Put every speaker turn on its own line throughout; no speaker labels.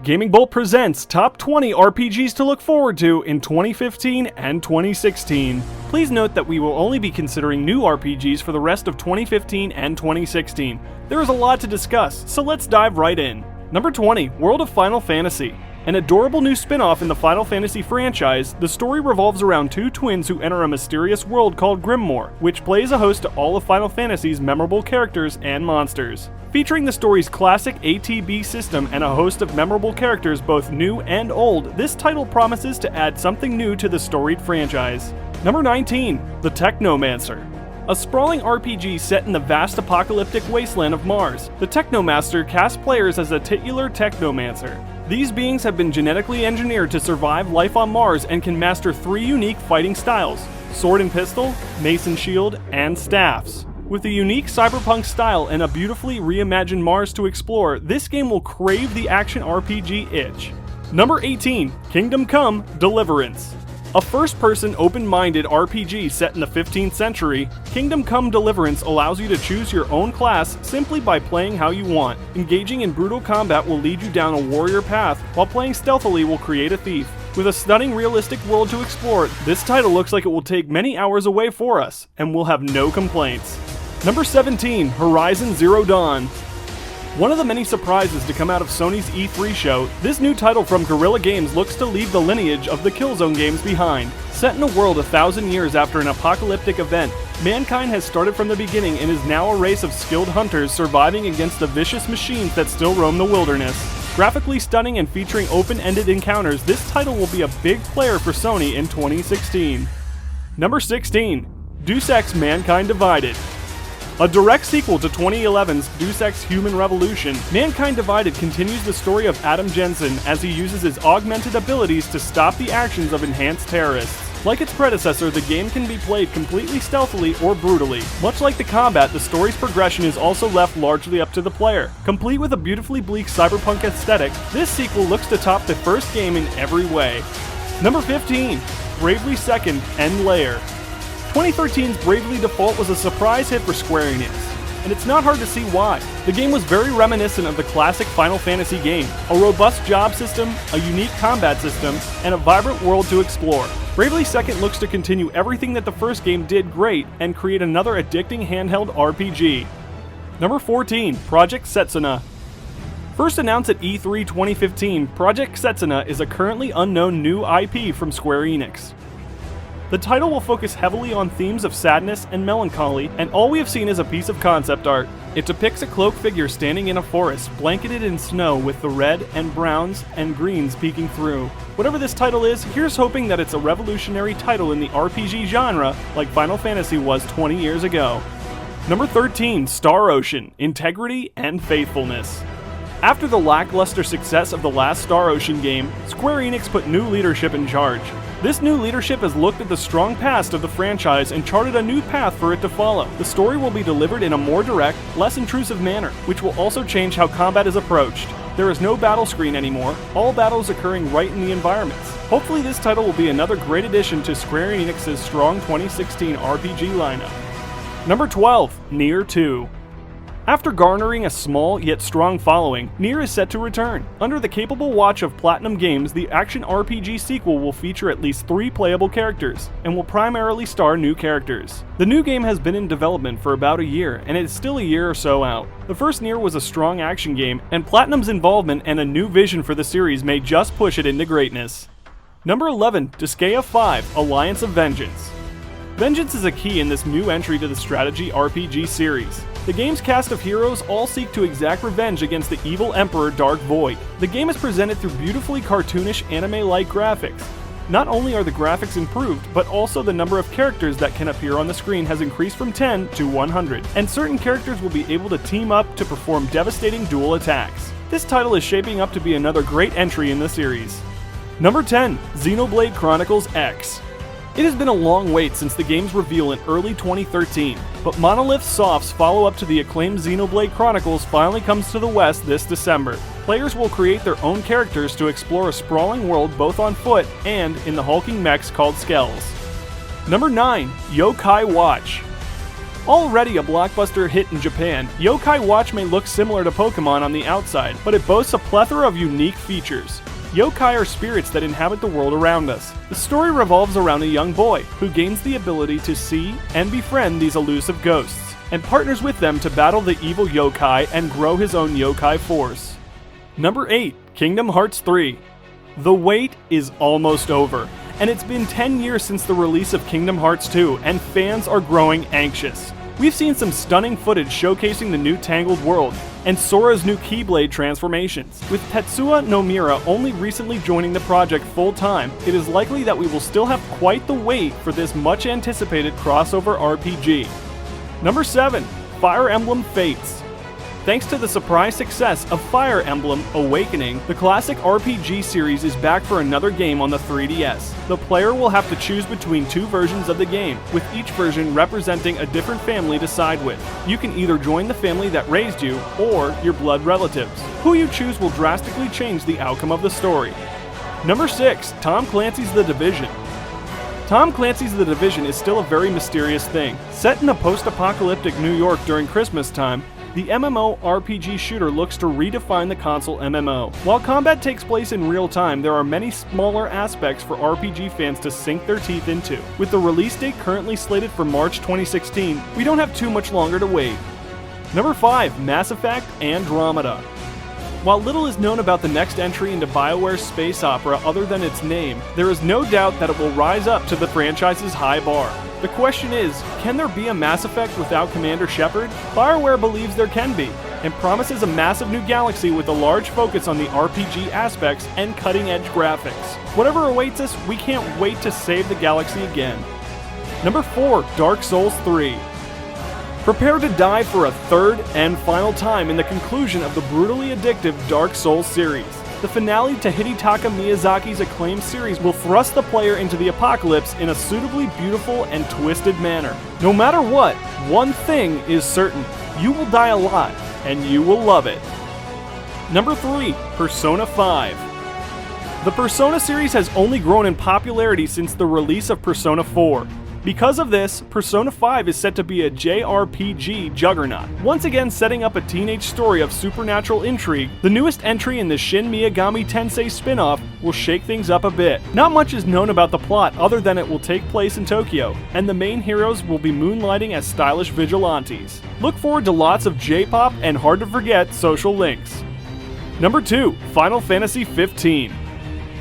Gaming Bolt presents Top 20 RPGs to look forward to in 2015 and 2016. Please note that we will only be considering new RPGs for the rest of 2015 and 2016. There is a lot to discuss, so let's dive right in. Number 20, World of Final Fantasy. An adorable new spin-off in the Final Fantasy franchise, the story revolves around two twins who enter a mysterious world called Grimoire, which plays a host to all of Final Fantasy's memorable characters and monsters. Featuring the story's classic ATB system and a host of memorable characters both new and old, this title promises to add something new to the storied franchise. Number 19, The Technomancer. A sprawling RPG set in the vast apocalyptic wasteland of Mars, the Technomancer casts players as a titular Technomancer. These beings have been genetically engineered to survive life on Mars and can master three unique fighting styles: sword and pistol, mace and shield, and staffs. With a unique cyberpunk style and a beautifully reimagined Mars to explore, this game will crave the action RPG itch. Number 18, Kingdom Come: Deliverance. A first-person, open-minded RPG set in the 15th century, Kingdom Come: Deliverance allows you to choose your own class simply by playing how you want. Engaging in brutal combat will lead you down a warrior path, while playing stealthily will create a thief. With a stunning realistic world to explore, this title looks like it will take many hours away for us, and we'll have no complaints. Number 17, Horizon Zero Dawn. One of the many surprises to come out of Sony's E3 show, this new title from Guerrilla Games looks to leave the lineage of the Killzone games behind. Set in a world 1,000 years after an apocalyptic event, mankind has started from the beginning and is now a race of skilled hunters surviving against the vicious machines that still roam the wilderness. Graphically stunning and featuring open-ended encounters, this title will be a big player for Sony in 2016. Number 16, Deus Ex: Mankind Divided. A direct sequel to 2011's Deus Ex: Human Revolution, Mankind Divided continues the story of Adam Jensen as he uses his augmented abilities to stop the actions of enhanced terrorists. Like its predecessor, the game can be played completely stealthily or brutally. Much like the combat, the story's progression is also left largely up to the player. Complete with a beautifully bleak cyberpunk aesthetic, this sequel looks to top the first game in every way. Number 15, Bravely Second: End Layer. 2013's Bravely Default was a surprise hit for Square Enix, and it's not hard to see why. The game was very reminiscent of the classic Final Fantasy game, a robust job system, a unique combat system, and a vibrant world to explore. Bravely Second looks to continue everything that the first game did great and create another addicting handheld RPG. Number 14, Project Setsuna. First announced at E3 2015, Project Setsuna is a currently unknown new IP from Square Enix. The title will focus heavily on themes of sadness and melancholy, and all we have seen is a piece of concept art. It depicts a cloaked figure standing in a forest, blanketed in snow with the red and browns and greens peeking through. Whatever this title is, here's hoping that it's a revolutionary title in the RPG genre like Final Fantasy was 20 years ago. Number 13, Star Ocean: Integrity and Faithfulness. After the lackluster success of the last Star Ocean game, Square Enix put new leadership in charge. This new leadership has looked at the strong past of the franchise and charted a new path for it to follow. The story will be delivered in a more direct, less intrusive manner, which will also change how combat is approached. There is no battle screen anymore, all battles occurring right in the environments. Hopefully this title will be another great addition to Square Enix's strong 2016 RPG lineup. Number 12, Nier 2. After garnering a small yet strong following, Nier is set to return. Under the capable watch of Platinum Games, the action RPG sequel will feature at least 3 playable characters, and will primarily star new characters. The new game has been in development for about a year, and it is still a year or so out. The first Nier was a strong action game, and Platinum's involvement and a new vision for the series may just push it into greatness. Number 11, Disgaea 5: Alliance of Vengeance. Vengeance is a key in this new entry to the strategy RPG series. The game's cast of heroes all seek to exact revenge against the evil Emperor Dark Void. The game is presented through beautifully cartoonish anime-like graphics. Not only are the graphics improved, but also the number of characters that can appear on the screen has increased from 10 to 100, and certain characters will be able to team up to perform devastating dual attacks. This title is shaping up to be another great entry in the series. Number 10, Xenoblade Chronicles X. It has been a long wait since the game's reveal in early 2013, but Monolith Soft's follow-up to the acclaimed Xenoblade Chronicles finally comes to the West this December. Players will create their own characters to explore a sprawling world both on foot and in the hulking mechs called Skells. Number 9, Yokai Watch. Already a blockbuster hit in Japan, Yokai Watch may look similar to Pokemon on the outside, but it boasts a plethora of unique features. Yokai are spirits that inhabit the world around us. The story revolves around a young boy who gains the ability to see and befriend these elusive ghosts, and partners with them to battle the evil yokai and grow his own yokai force. Number 8. Kingdom Hearts 3. The wait is almost over, and it's been 10 years since the release of Kingdom Hearts 2, and fans are growing anxious. We've seen some stunning footage showcasing the new Tangled World, and Sora's new Keyblade transformations. With Tetsuya Nomura only recently joining the project full-time, it is likely that we will still have quite the wait for this much-anticipated crossover RPG. Number 7. Fire Emblem Fates. Thanks to the surprise success of Fire Emblem Awakening, the classic RPG series is back for another game on the 3DS. The player will have to choose between two versions of the game, with each version representing a different family to side with. You can either join the family that raised you, or your blood relatives. Who you choose will drastically change the outcome of the story. Number 6. Tom Clancy's The Division. Tom Clancy's The Division is still a very mysterious thing. Set in a post-apocalyptic New York during Christmas time, the MMORPG shooter looks to redefine the console MMO. While combat takes place in real time, there are many smaller aspects for RPG fans to sink their teeth into. With the release date currently slated for March 2016, we don't have too much longer to wait. Number 5. Mass Effect Andromeda. While little is known about the next entry into BioWare's space opera other than its name, there is no doubt that it will rise up to the franchise's high bar. The question is, can there be a Mass Effect without Commander Shepard? BioWare believes there can be, and promises a massive new galaxy with a large focus on the RPG aspects and cutting-edge graphics. Whatever awaits us, we can't wait to save the galaxy again. Number 4. Dark Souls 3. Prepare to die for a third and final time in the conclusion of the brutally addictive Dark Souls series. The finale to Hidetaka Miyazaki's acclaimed series will thrust the player into the apocalypse in a suitably beautiful and twisted manner. No matter what, one thing is certain: you will die a lot, and you will love it. Number 3. Persona 5. The Persona series has only grown in popularity since the release of Persona 4. Because of this, Persona 5 is set to be a JRPG juggernaut. Once again setting up a teenage story of supernatural intrigue, the newest entry in the Shin Megami Tensei spin-off will shake things up a bit. Not much is known about the plot other than it will take place in Tokyo, and the main heroes will be moonlighting as stylish vigilantes. Look forward to lots of J-pop and hard-to-forget social links. Number 2. Final Fantasy 15.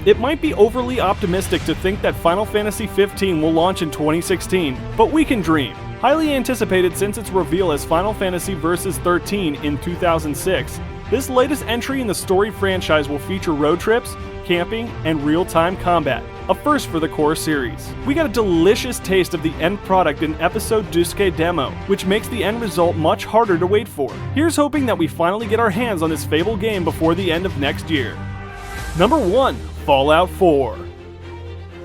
It might be overly optimistic to think that Final Fantasy 15 will launch in 2016, but we can dream. Highly anticipated since its reveal as Final Fantasy Versus 13 in 2006, this latest entry in the storied franchise will feature road trips, camping, and real-time combat, a first for the core series. We got a delicious taste of the end product in episode Disgaea demo, which makes the end result much harder to wait for. Here's hoping that we finally get our hands on this fabled game before the end of next year. Number 1. Fallout 4.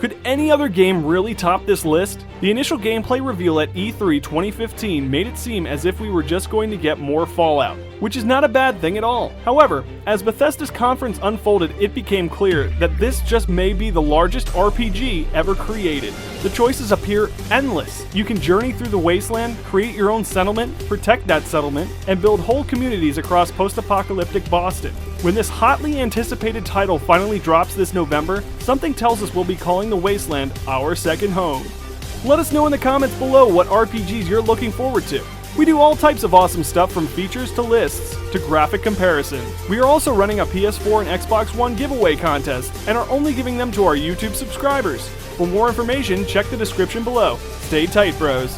Could any other game really top this list? The initial gameplay reveal at E3 2015 made it seem as if we were just going to get more Fallout, which is not a bad thing at all. However, as Bethesda's conference unfolded, it became clear that this just may be the largest RPG ever created. The choices appear endless. You can journey through the wasteland, create your own settlement, protect that settlement, and build whole communities across post-apocalyptic Boston. When this hotly anticipated title finally drops this November, something tells us we'll be calling the wasteland our second home. Let us know in the comments below what RPGs you're looking forward to. We do all types of awesome stuff, from features to lists to graphic comparison. We are also running a PS4 and Xbox One giveaway contest and are only giving them to our YouTube subscribers. For more information, check the description below. Stay tight, bros.